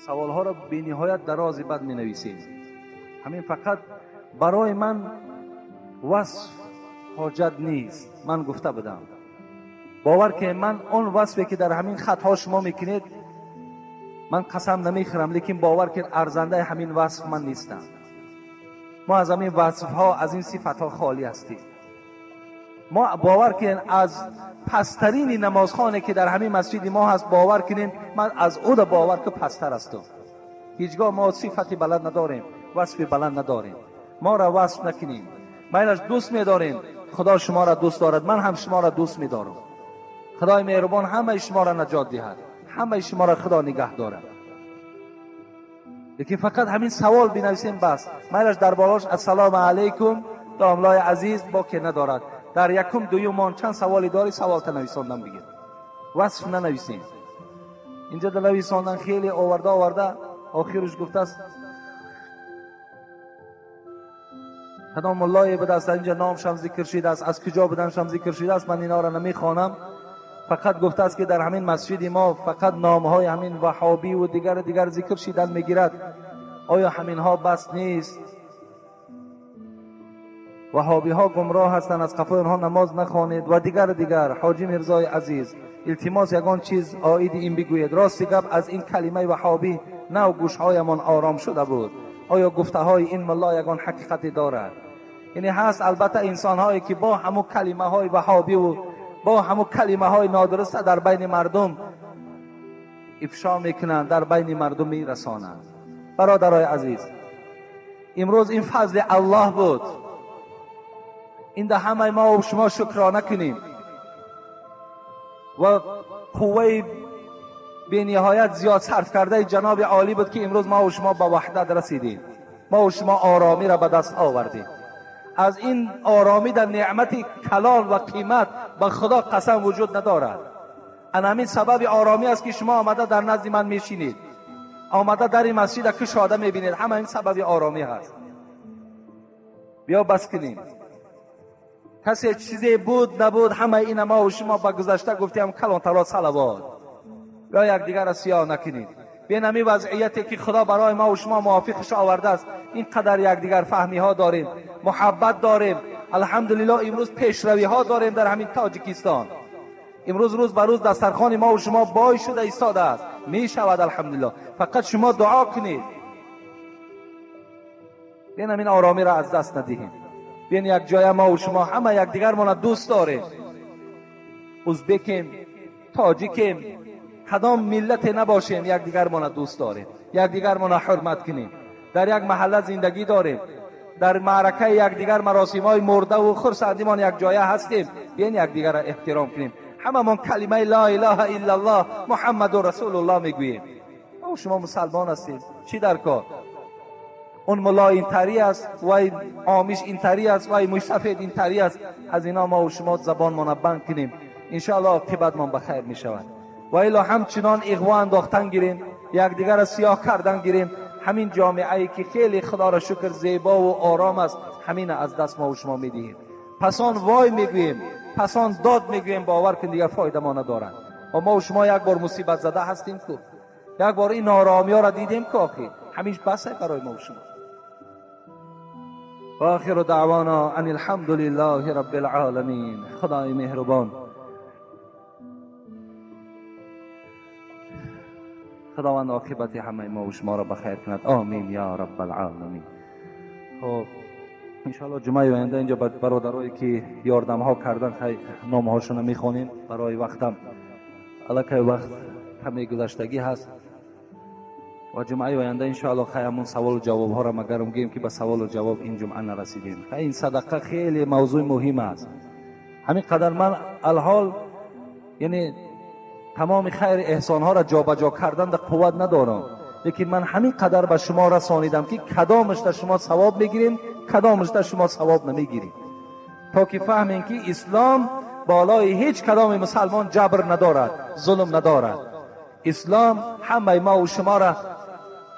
سوالها را به نهایت دراز بد می نویسید. همین فقط برای من وصف حاجت نیست، من گفته بدم. باور که من اون وصفی که در همین خطها شما میکنید، من قسم نمیخورم، لیکن باور که ارزنده همین وصف من نیستم. ما از همین وصف ها، از این صفت ها خالی هستیم. ما باور کنین از پسترین نمازخانه که در همین مسجد ما هست، باور کنین من از او باور که پستر هستم. هیچگاه ما صفتی بلند نداریم، وصفی بلند نداریم. ما را وصف نکنیم. میلش دوست می‌دارین، خدا شما را دوست دارد، من هم شما را دوست می‌دارم. خدای مهربان همه شما را نجات دهد، همه شما را خدا نگه دارد. لیکن فقط همین سوال بنویسیم بس، میلش در بالاش السلام علیکم داملای عزیز با که ندارد. در یکم دویمان چند سوالی داری، سوال تا نویساندن بگیر، وصف ننویسیم. اینجا در نویساندن خیلی آورده آخرش گفته است کدام ملای بده است اینجا نامشم ذکر شده است، از کجا بدنشم ذکر شده است، من اینا را نمیخوانم. فقط گفته است که در همین مسجد ما فقط نامهای همین وهابی و دیگر ذکر شدن میگیرد. آیا همین ها بس نیست؟ وهابی ها گمراه هستند، از قفای آنها نماز نخوانید و دیگر. حاجی میرزای عزیز التماس یگان چیز عاید این بگوید. راست گپ از این کلمه وهابی نه گوشهایمان آرام شده بود. آیا گفته های این ملا یگان حقیقتی دارد؟ یعنی هست البته انسان هایی که با همون کلمه های وهابی و با همون کلمه های نادرست در بین مردم افشا میکنند، در بین مردم میرسانند. برادرای عزیز، امروز این فضل الله بود، این ده همه ما و شما شکرانه کنیم و قوه بی نهایت زیاد صرف کرده جناب عالی بود که امروز ما و شما به وحدت رسیدیم، ما و شما آرامی را به دست آوردیم. از این آرامی در نعمت کلال و قیمت به خدا قسم وجود ندارد. همین سبب آرامی است که شما آمده در نزد من میشینید، آمده در این مسجد کشاده میبینید، همه این سبب آرامی هست. بیا بس کنیم، کسی چیزی بود نبود، همه این ما و شما با گذشته گفتیم کلان تلا صلوات. بیا یک دیگر را سیاه نکنید. بین همی وضعیتی که خدا برای ما و شما موافقش آورده است، اینقدر یک دیگر فهمی ها داریم، محبت داریم. الحمدلله امروز پیشروی ها داریم در همین تاجیکستان. امروز روز به روز دسترخوان ما و شما بای شده ایستاده است، می شود الحمدلله. فقط شما دعا کنید. بین همین آرامی را از دست ندهیم. بین یک جای ما و شما همه یک دیگر ما دوست داریم، ازبکیم، تاجیکیم، کدام ملت نباشیم، یک دیگر ما دوست داریم، یک دیگر ما حرمت کنیم. در یک محله زندگی داریم، در معرکه یک دیگر مراسم های مرده و خرسندیمان یک جایه هستیم، بین یک دیگر را احترام کنیم. همه من کلمه لا اله الا الله محمد رسول الله میگوییم. او شما مسلمان هستید، چی در کار؟ اون ملا این تری است، وای آمیش این تری است، وای مشتفید این تری است. از اینا ما و شما زبان ما بند کنیم، انشاءالله عاقبت ما بخیر می شود. و الا همچنان اغوا انداختن گیریم، یک دیگر را سیاه کردن گیریم. همین جامعه ای که خیلی خدا را شکر زیبا و آرام است، همین از دست ما و شما میدهیم. پسان وای میگوییم، پسان داد میگوییم، باور کن دیگر فایده ما ندارد. و ما و شما یک بار مصیبت زده هستیم که یک بار این نارامی ها را دیدیم که آخی همیش بسه برای ما و شما. و آخر دعوانا ان الحمد لله رب العالمین. خدای مهربان، خداوند عاقبت همه ما و شما را بخیر کند. آمین یا رب العالمین. خب انشاءالله جمعه آینده اینجا برادرایی که یاردم ها کردن نام هاشون میخونیم. برای وقتم الکی وقت کمی گذشتگی هست و جمعه آینده انشاءالله خیامون سوال و جواب ها را مگرم گیم که به سوال و جواب این جمعه نرسیدیم. این صدقه خیلی موضوع مهم است. همین قدر من الحال یعنی تمام خیر احسان ها را جابجا کردن در قوت ندارم، لیکن من همین قدر به شما رسانیدم که کدامش در شما ثواب میگیرین، کدامش در شما ثواب نمیگیرین، تا که فهمین که اسلام بالای هیچ کدام مسلمان جبر ندارد، ظلم ندارد. اسلام همه ما و شما را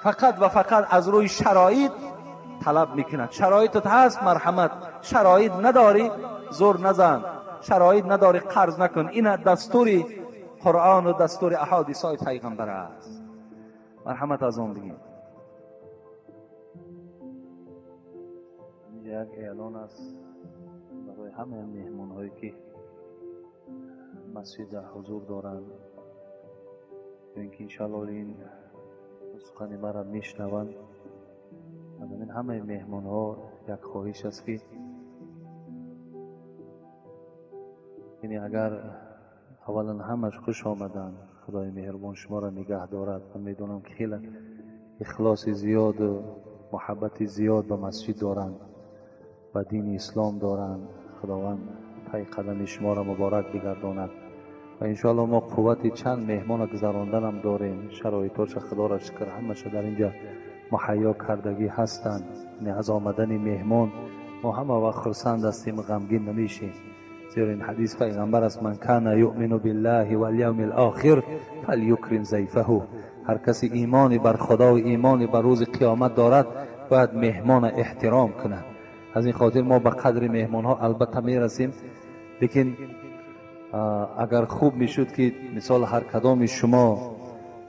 فقط و فقط از روی شرایط طلب میکند. شرایطت هست مرحمت، شرایط نداری زور نزن، شرایط نداری قرض نکن. این دستوری قرآن و دستور احادیث های پیغمبر است. مرحمت از آن بگیم. یک اعلان است برای همه مهمان هایی که مسجد حضور دارند، اینکه انشاءالله این سخن مرا میشنوند. من همه مهمان ها یک خواهش است که یعنی اگر اولا همش خوش آمدن، خدای مهربان شما را نگه دارد. من میدونم که خیلی اخلاص زیاد و محبت زیاد به مسجد دارند و دین اسلام دارند. خداوند پای قدم شما را مبارک بگرداند و انشاءالله ما قوت چند مهمان گذراندن هم داریم. شرایطش خدا را شکر همش در اینجا مهیا کردگی هستند. از آمدن مهمان ما همه وقت خرسند هستیم و غمگین نمیشیم، زیرا این حدیث پیغمبر است: من کان یؤمن بالله والیوم الاخر فلیکرم ضیفه. هر کسی ایمانی بر خدا و ایمانی بر روز قیامت دارد باید مهمان احترام کند. از این خاطر ما به قدر مهمان ها البته میرسیم، لیکن اگر خوب میشد که مثال هر کدام شما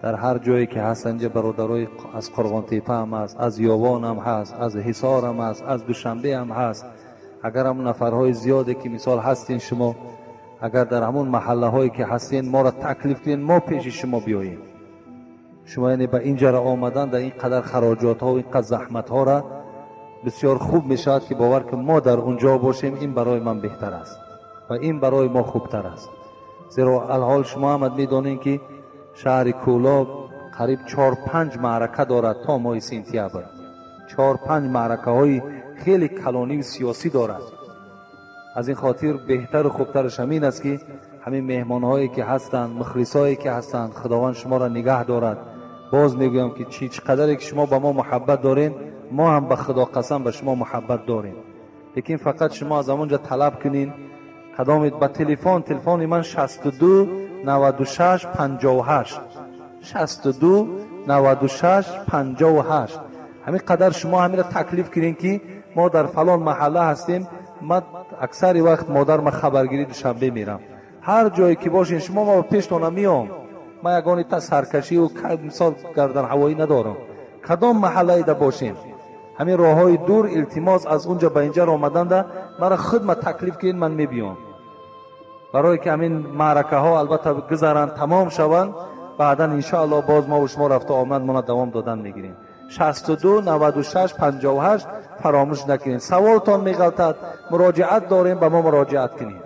در هر جایی که هست، اینجا برادرای از قرغان تیپه هم هست، از یاوان هم هست، از حصار هم هست، از دوشنبه هم هست، اگر هم نفرهای زیاده که مثال هستین شما، اگر در همون محله هایی که هستین ما را تکلیف کنین، ما پیش شما بیاییم. شما یعنی به اینجا را آمدن در این قدر خراجات ها و این قدر زحمت ها را بسیار خوب میشود که باور که ما در اونجا باشیم، این برای من بهتر است و این برای ما خوبتر است. زیرا الحال شما هم میدونین که شهر کولاب قریب 4-5 معرکه دارد تا ماه سپتامبر. 4-5 معرکه های خیلی کلانی و سیاسی دارد. از این خاطر بهتر و خوبترش همین است که همین مهمان هایی که هستند، مخلص هایی که هستند، خداوند شما را نگه دارد. باز میگویم که چقدر که شما به ما محبت دارین، ما هم به خدا قسم به شما محبت داریم. لیکن فقط شما از اونجا طلب کنین کدامید به تلفن من 62 96 58 62 96 58. همین قدر شما همین را تکلیف کنین که ما در فلان محله هستیم. من اکثر وقت مادر ما خبرگیری دوشنبه میرم، هر جایی که باشین شما ما پیشتون میام. ما یگانی تا سرکشی و مثال گردن هوایی ندارم. کدام محله ایده باشین، همین راههای دور التماس از اونجا به اینجا آمدن ده مرا خود ما تکلیف کنین، من میبیام برای که همین معرکه ها البته گذرن تمام شوند، بعدا انشاءالله باز ما و شما رفت آمد ما دوام دادن میگیریم. 62 96 58 فراموش نکنین. سوالتان میغلطد، مراجعت داریم، به ما مراجعت کنین.